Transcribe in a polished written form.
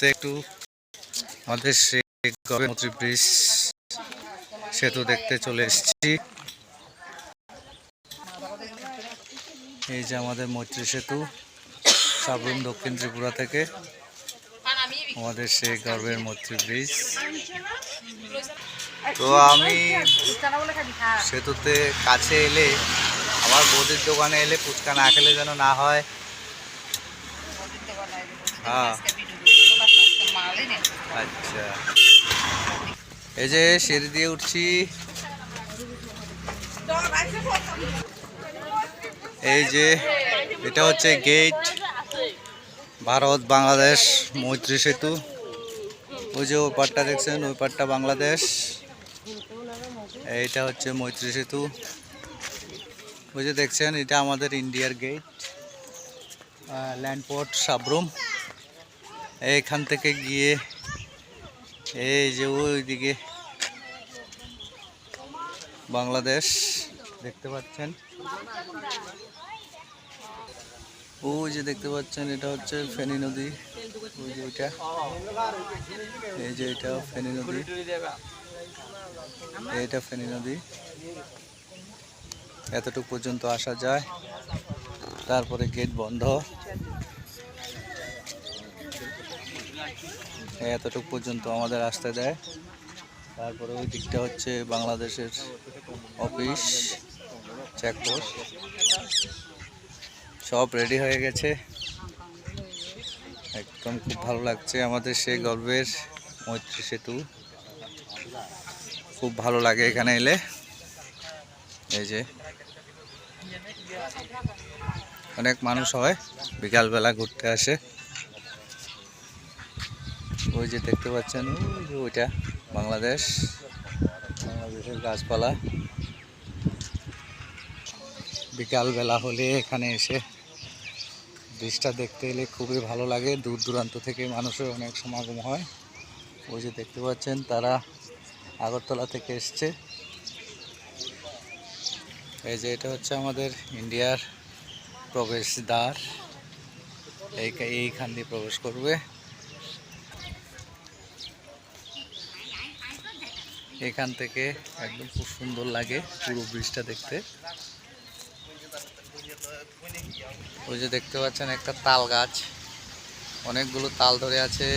একটু আমাদের মৈত্রী ব্রিজ সেতু দেখতে চলে এসেছি। এই যে আমাদের মৈত্রী সেতু, সাবরুম দক্ষিণ ত্রিপুরা থেকে আমাদের সেই গর্বের মৈত্রী ব্রিজ। তো আমি সেতুতে কাছে এলে, আমার বৌদির দোকানে এলে ফুচকা না খেলে যেন না হয়। হ্যাঁ, আচ্ছা। এই যে সিঁড়ি দিয়ে উঠছি, এই যে এটা হচ্ছে গেট, ভারত বাংলাদেশ মৈত্রী সেতু। ওই যে ওই পাটটা দেখছেন, ওই পাটটা বাংলাদেশ, এইটা হচ্ছে মৈত্রী সেতু। ওই যে দেখছেন, এটা আমাদের ইন্ডিয়ার গেট, ল্যান্ডপোর্ট সাবরুম। এইখান থেকে গিয়ে এই যে ওইদিকে বাংলাদেশ দেখতে পাচ্ছেন। ওই যে দেখতে পাচ্ছেন, এটা হচ্ছে ফেনী নদী। ওই যে ওইটা, এই যে এটা ফেনী নদী, এইটা ফেনী নদী। এতটুকু পর্যন্ত আসা যায়, তারপরে গেট বন্ধ। এতটুকু পর্যন্ত আমাদের আসতে দেয়। তারপরে ওই দিকটা হচ্ছে বাংলাদেশের অফিস, চেকপোস্ট। সব রেডি হয়ে গেছে, একদম খুব ভালো লাগছে। আমাদের সেই গর্বের মৈত্রী সেতু, খুব ভালো লাগে এখানে এলে। এই যে অনেক মানুষ হয়, বিকালবেলা ঘুরতে আসে। ওই যে দেখতে পাচ্ছেন, ওইটা বাংলাদেশ, বাংলাদেশের গাছপালা। বিকালবেলা হলে এখানে এসে ব্রিজটা দেখতে এলে খুবই ভালো লাগে। দূর দূরান্ত থেকে মানুষের অনেক সমাগম হয়। ওই যে দেখতে পাচ্ছেন, তারা আগরতলা থেকে এসছে। এই যে এটা হচ্ছে আমাদের ইন্ডিয়ার প্রবেশদ্বার, এইখান দিয়ে প্রবেশ করবে। এখান থেকে একদম খুব সুন্দর লাগে পুরো ব্রিজটা দেখতে। ওই যে দেখতে পাচ্ছেন একটা তাল গাছ, অনেকগুলো তাল ধরে আছে।